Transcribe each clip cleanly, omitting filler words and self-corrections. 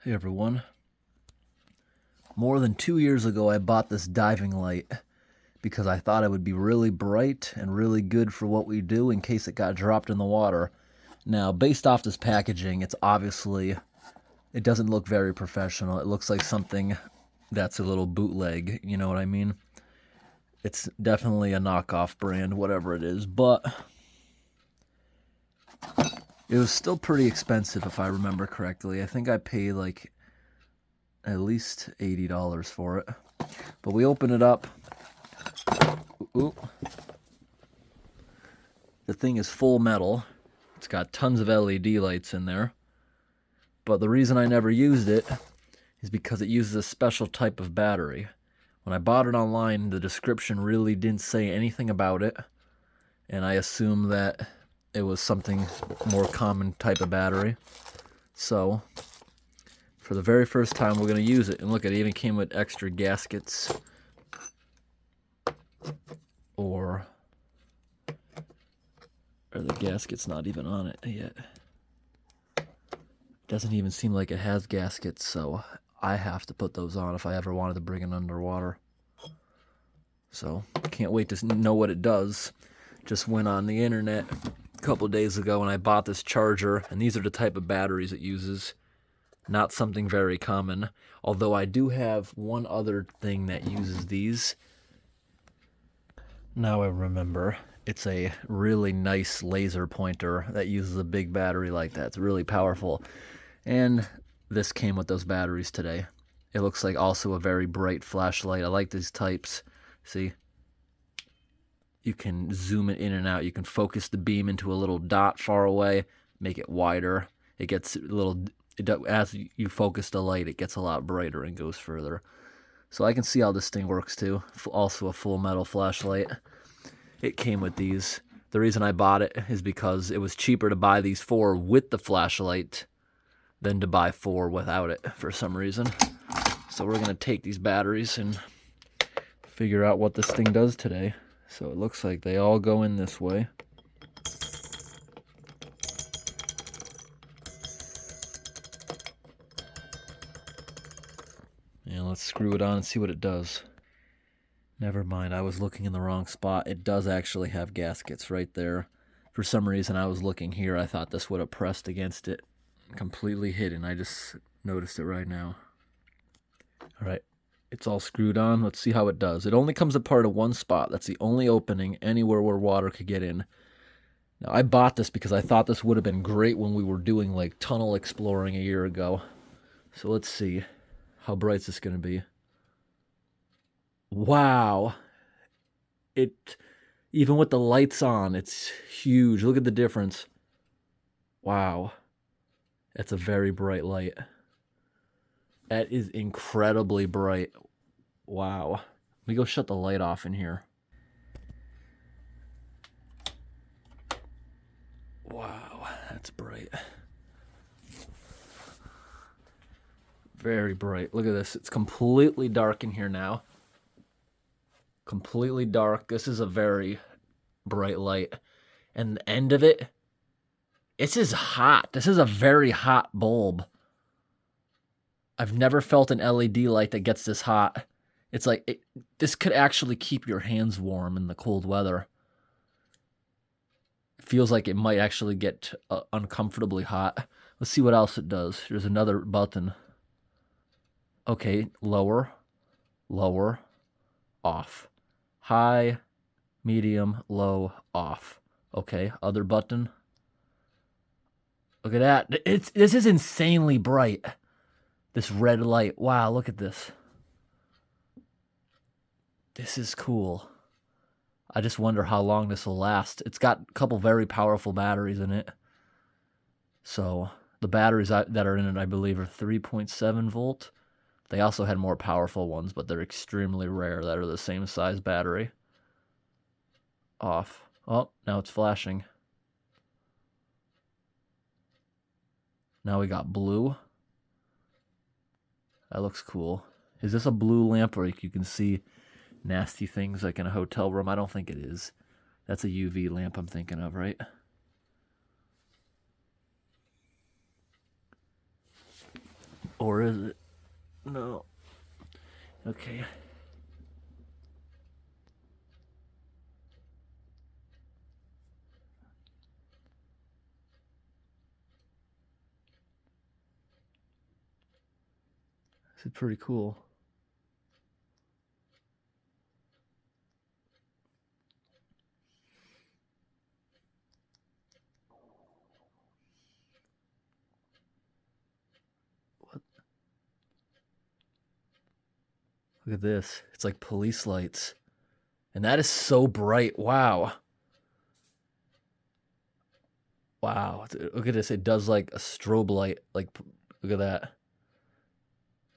Hey everyone. More than 2 years ago I bought this diving light because I thought it would be really bright and really good for what we do in case it got dropped in the water. Now, based off this packaging, it doesn't look very professional. It looks like something that's a little bootleg, you know what I mean? It's definitely a knockoff brand, whatever it is, but it was still pretty expensive if I remember correctly. I think I paid like at least $80 for it. But we open it up. Ooh. The thing is full metal. It's got tons of LED lights in there. But the reason I never used it is because it uses a special type of battery. When I bought it online, the description really didn't say anything about it. And I assumed that it was something more common type of battery. So, for the very first time, we're going to use it. And look, it even came with extra gaskets. Or the gasket's not even on it yet. Doesn't even seem like it has gaskets, so I have to put those on if I ever wanted to bring it underwater. So, can't wait to know what it does. Just went on the internet a couple days ago and I bought this charger, and these are the type of batteries it uses. Not something very common, although I do have one other thing that uses these. Now I remember, it's a really nice laser pointer that uses a big battery like that. It's really powerful. And this came with those batteries today. It looks like also a very bright flashlight. I like these types. See? You can zoom it in and out. You can focus the beam into a little dot far away, make it wider. It gets a little... as you focus the light, it gets a lot brighter and goes further. So I can see how this thing works too. Also a full metal flashlight. It came with these. The reason I bought it is because it was cheaper to buy these 4 with the flashlight than to buy 4 without it for some reason. So we're going to take these batteries and figure out what this thing does today. So it looks like they all go in this way. And let's screw it on and see what it does. Never mind, I was looking in the wrong spot. It does actually have gaskets right there. For some reason, I was looking here. I thought this would have pressed against it. Completely hidden. I just noticed it right now. All right, it's all screwed on. Let's see how it does. It only comes apart of one spot. That's the only opening anywhere where water could get in. Now, I bought this because I thought this would have been great when we were doing like tunnel exploring a year ago. So let's see. How bright is this going to be? Wow. Even with the lights on, it's huge. Look at the difference. Wow. That's a very bright light. That is incredibly bright. Wow. Let me go shut the light off in here. Wow, that's bright. Very bright. Look at this. It's completely dark in here now. Completely dark. This is a very bright light. And the end of it, this is hot. This is a very hot bulb. I've never felt an LED light that gets this hot. It's like, this could actually keep your hands warm in the cold weather. It feels like it might actually get uncomfortably hot. Let's see what else it does. There's another button. Okay, lower, lower, off. High, medium, low, off. Okay, other button. Look at that. This is insanely bright. This red light. Wow, look at this. This is cool. I just wonder how long this will last. It's got a couple very powerful batteries in it. So, the batteries that are in it, I believe, are 3.7 volt. They also had more powerful ones, but they're extremely rare that are the same size battery. Off. Oh, now it's flashing. Now we got blue. That looks cool. Is this a blue lamp where you can see nasty things like in a hotel room? I don't think it is. That's a UV lamp I'm thinking of, right? Or is it? No. Okay. This is pretty cool. What? Look at this. It's like police lights. And that is so bright. Wow. Wow. Look at this. It does like a strobe light. Like, look at that.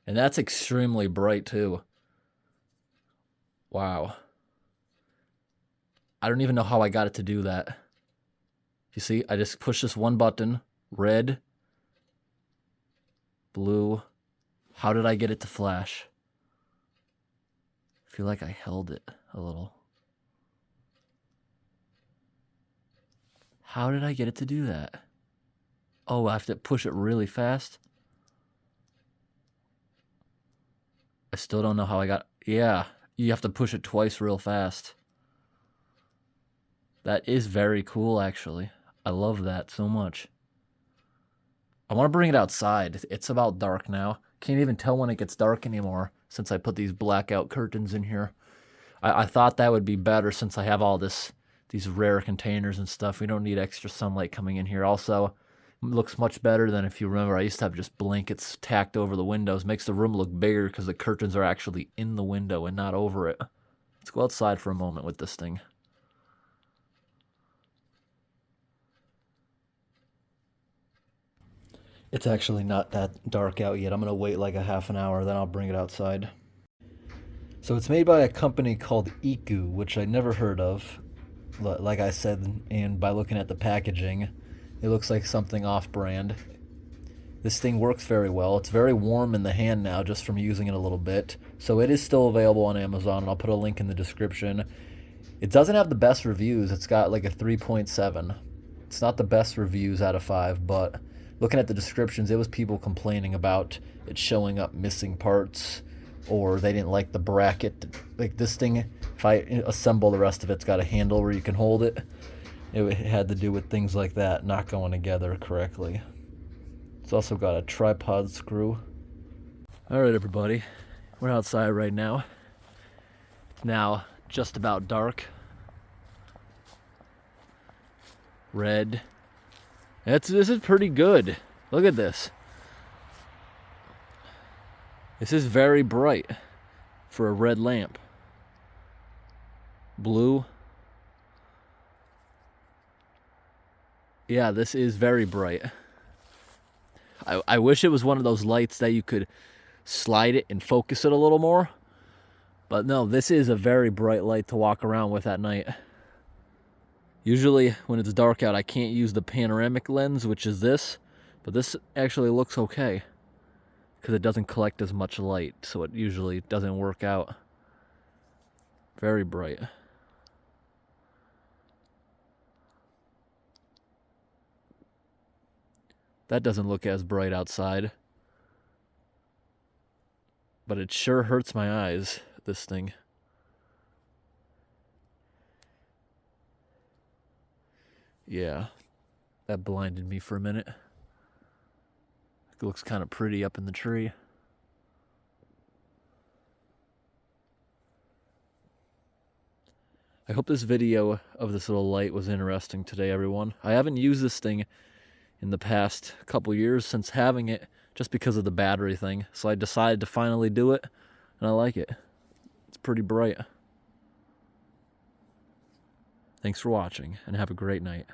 And that's extremely bright too. Wow. I don't even know how I got it to do that. You see, I just push this one button. Red. Blue. How did I get it to flash? I feel like I held it a little. How did I get it to do that? Oh, I have to push it really fast? I still don't know how I got... Yeah, you have to push it twice real fast. That is very cool, actually. I love that so much. I want to bring it outside. It's about dark now. Can't even tell when it gets dark anymore since I put these blackout curtains in here. I thought that would be better since I have all these rare containers and stuff. We don't need extra sunlight coming in here. Also, it looks much better than if you remember I used to have just blankets tacked over the windows. Makes the room look bigger because the curtains are actually in the window and not over it. Let's go outside for a moment with this thing. It's actually not that dark out yet. I'm going to wait like a half an hour, then I'll bring it outside. So it's made by a company called Iku, which I never heard of. Like I said, and by looking at the packaging, it looks like something off-brand. This thing works very well. It's very warm in the hand now just from using it a little bit. So it is still available on Amazon, and I'll put a link in the description. It doesn't have the best reviews. It's got like a 3.7. It's not the best reviews out of 5, but looking at the descriptions, it was people complaining about it showing up missing parts, or they didn't like the bracket. Like this thing, if I assemble the rest of it, it's got a handle where you can hold it. It had to do with things like that not going together correctly. It's also got a tripod screw. All right, everybody. We're outside right now. It's now just about dark. Red. This is pretty good. Look at this. This is very bright for a red lamp. Blue. Yeah, this is very bright. I wish it was one of those lights that you could slide it and focus it a little more. But no, this is a very bright light to walk around with at night. Usually when it's dark out, I can't use the panoramic lens, which is this. But this actually looks okay because it doesn't collect as much light, so it usually doesn't work out. Very bright. That doesn't look as bright outside. But it sure hurts my eyes, this thing. Yeah, that blinded me for a minute. It looks kind of pretty up in the tree. I hope this video of this little light was interesting today, everyone. I haven't used this thing in the past couple years since having it, just because of the battery thing. So I decided to finally do it, and I like it. It's pretty bright. Thanks for watching, and have a great night.